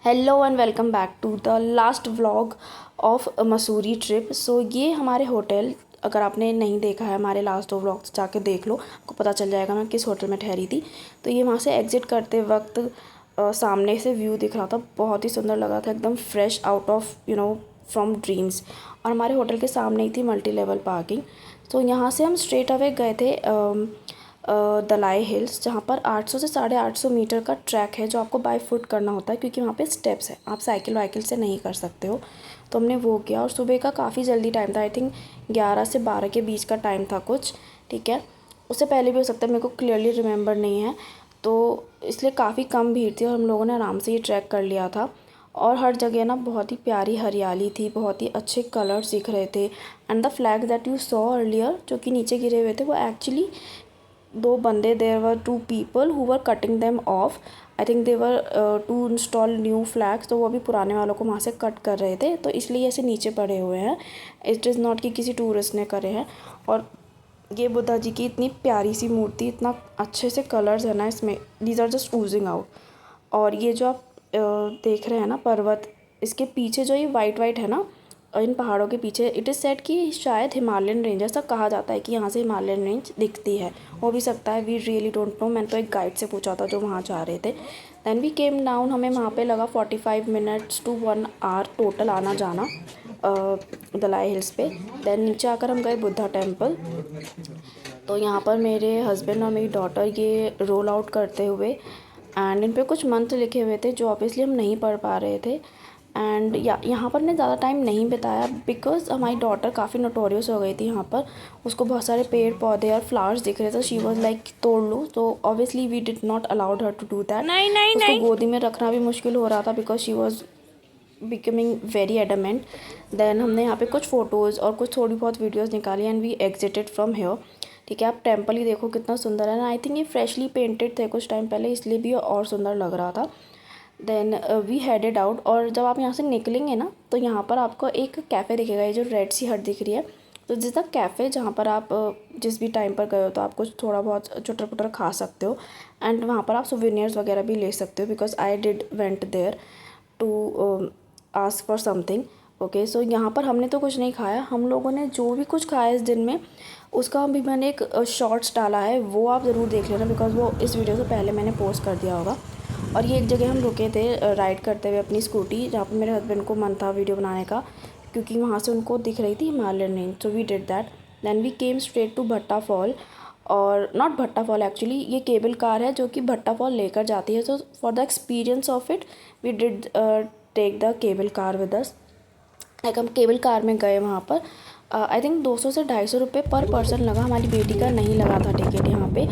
Hello and welcome back to the last vlog of Mussoorie trip. So ये हमारे hotel, अगर आपने नहीं देखा है हमारे लास्ट दो व्लॉग्स जाके देख लो, आपको पता चल जाएगा मैं किस होटल में ठहरी थी। तो ये वहाँ से एग्ज़िट करते वक्त सामने से व्यू दिख रहा था, बहुत ही सुंदर लग रहा था, एकदम fresh out of from dreams. और हमारे होटल के सामने ही थी मल्टी लेवल पार्किंग। तो यहाँ से हम स्ट्रेट अवे गए थे दलाई हिल्स, जहाँ पर 800 से 850 मीटर का ट्रैक है जो आपको बाय फुट करना होता है, क्योंकि वहाँ पे स्टेप्स है, आप साइकिल वाइकिल से नहीं कर सकते हो। तो हमने वो किया और सुबह का काफ़ी जल्दी टाइम था, आई थिंक 11 से 12 के बीच का टाइम था कुछ, ठीक है। उससे पहले भी हो सकता है, मेरे को क्लियरली रिमेंबर नहीं है। तो इसलिए काफ़ी कम भीड़ थी और हम लोगों ने आराम से ये ट्रैक कर लिया था। और हर जगह ना बहुत ही प्यारी हरियाली थी, बहुत ही अच्छे कलर्स दिख रहे थे। And the flag that you saw earlier जो कि नीचे गिरे हुए थे, वो एक्चुअली दो बंदे, there were two people who were cutting them off. I think they were to install new flags, तो वो अभी पुराने वालों को वहाँ से कट कर रहे थे, तो इसलिए ऐसे नीचे पड़े हुए हैं। इट इज़ नॉट कि किसी टूरिस्ट ने करे हैं। और ये बुद्धा जी की इतनी प्यारी सी मूर्ति, इतना अच्छे से कलर्स है ना इसमें, these are just oozing out. और ये जो आप देख रहे हैं ना पर्वत, इसके पीछे जो ये वाइट वाइट है ना, इन पहाड़ों के पीछे, इट इज़ सेड कि शायद हिमालयन रेंज, ऐसा कहा जाता है कि यहाँ से हिमालयन रेंज दिखती है। हो भी सकता है, वी रियली डोंट नो। मैंने तो एक गाइड से पूछा था जो वहाँ जा रहे थे। दैन वी केम डाउन, हमें वहाँ पे लगा 45 मिनट्स टू 1 आवर टोटल आना जाना दलाई हिल्स पे। दैन नीचे आकर हम गए बुद्धा टेम्पल। तो यहाँ पर मेरे हस्बैंड और मेरी डॉटर ये रोल आउट करते हुए, एंड इन पे कुछ मंत्र लिखे हुए थे जो ऑब्वियसली हम नहीं पढ़ पा रहे थे। एंड यहाँ पर मैं ज़्यादा टाइम नहीं बिताया बिकॉज हमारी डॉटर काफ़ी नोटोरियस हो गई थी यहाँ पर। उसको बहुत सारे पेड़ पौधे और फ्लावर्स दिख रहे थे, शी वॉज लाइक तोड़ लो। तो obviously we did not allowed her to do that. नहीं नहीं उसको नहीं। गोदी में रखना भी मुश्किल हो रहा था because she was becoming very adamant. देन हमने यहाँ पे कुछ फ़ोटोज़ और कुछ थोड़ी बहुत वीडियोज़ निकाली and we exited from here. ठीक है, आप टेम्पल ही देखो कितना सुंदर है ना। आई थिंक ये फ्रेशली पेंटेड थे कुछ टाइम पहले, इसलिए भी और सुंदर लग रहा था। देन वी हेडेड आउट, और जब आप यहाँ से निकलेंगे ना तो यहाँ पर आपको एक कैफ़े दिखेगा, ये जो रेड सी हट दिख रही है। तो जिस तक कैफ़े, जहाँ पर आप जिस भी टाइम पर गए हो तो आप कुछ थोड़ा बहुत चुटर पुटर खा सकते हो। एंड वहाँ पर आप सोवेनियर्स वगैरह भी ले सकते हो, because I did went there to ask for something. Okay, so यहाँ पर हमने तो कुछ नहीं खाया। हम लोगों ने जो भी कुछ खाया इस दिन में, उसका भी मैंने एक शॉर्ट्स डाला है, वो आप ज़रूर देख लेना, बिकॉज वो इस वीडियो से पहले मैंने पोस्ट कर दिया होगा। और ये एक जगह हम रुके थे राइड करते हुए अपनी स्कूटी, जहाँ पर मेरे हस्बैंड को मन था वीडियो बनाने का, क्योंकि वहाँ से उनको दिख रही थी Himalayan range. So we did that. Then we came straight to Bhatta fall, और नॉट भट्टा फॉल एक्चुअली, ये केबल कार है जो कि भट्टा फॉल लेकर जाती है। So for the experience of it we did take the cable car with us. Like हम cable car में गए वहाँ पर। आई थिंक 200 से 250 रुपये पर पर्सन लगा, हमारी बेटी का नहीं लगा था टिकट यहाँ पे।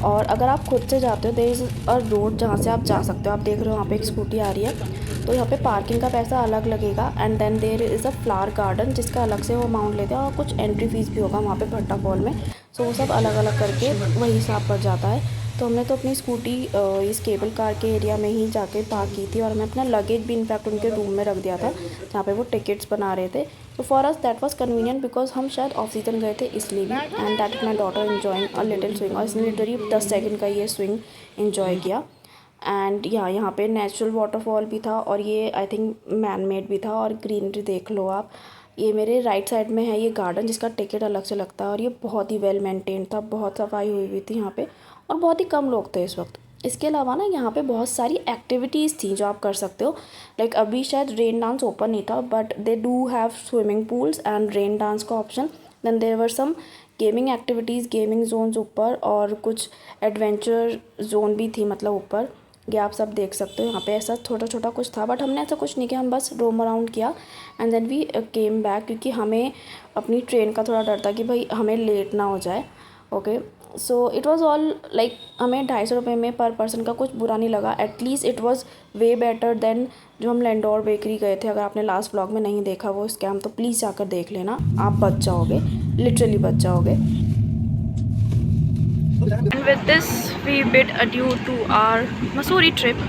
और अगर आप खुद से जाते हो, देयर इज़ अ रोड जहाँ से आप जा सकते हो। आप देख रहे हो यहाँ पे एक स्कूटी आ रही है, तो यहाँ पे पार्किंग का पैसा अलग लगेगा। And then there is a flower garden जिसका अलग से वो अमाउंट लेते हैं, और कुछ एंट्री फीस भी होगा वहाँ पे भट्टा फॉल में। सो वो सब अलग अलग करके वही हिसाब पड़ जाता है। तो हमने तो अपनी स्कूटी इस केबल कार के एरिया में ही जाके पार्क की थी, और हमें अपना लगेज भी इनफैक्ट उनके रूम में रख दिया था जहाँ पे वो टिकट्स बना रहे थे। तो for us that was convenient, because हम शायद ऑफ सीजन गए थे इसलिए भी। And that is my daughter enjoying a little swing, और इसने लिटरली 10 सेकंड का ये स्विंग इन्जॉय किया। एंड यहाँ पे नेचुरल वाटरफॉल भी था, और ये आई थिंक मैन मेड भी था। और ग्रीनरी देख लो आप, ये मेरे राइट साइड में है ये गार्डन जिसका टिकट अलग से लगता है, और ये बहुत ही वेल मेंटेन था, बहुत सफाई हुई हुई थी यहाँ पे, और बहुत ही कम लोग थे इस वक्त। इसके अलावा ना यहाँ पे बहुत सारी एक्टिविटीज़ थी जो आप कर सकते हो। लाइक अभी शायद रेन डांस ओपन नहीं था, but they do have swimming pools and rain dance का option. Then there were some gaming activities, gaming zones ऊपर, और कुछ एडवेंचर जोन भी थी मतलब ऊपर। ये आप सब देख सकते हो यहाँ पे, ऐसा छोटा छोटा कुछ था, बट हमने ऐसा कुछ नहीं किया, हम बस रोम अराउंड किया and then we came back, क्योंकि हमें अपनी ट्रेन का थोड़ा डर था कि भाई हमें लेट ना हो जाए। Okay, so it was all like, हमें 250 रुपये में पर पर्सन का कुछ बुरा नहीं लगा। At least it was way better than जो हम लैंडोर बेकरी गए थे। अगर आपने लास्ट व्लॉग में नहीं देखा वो स्कैम, तो प्लीज़ जाकर देख लेना, आप बच जाओगे, लिटरली बच जाओगे। And with this we bid adieu to our Mussoorie trip.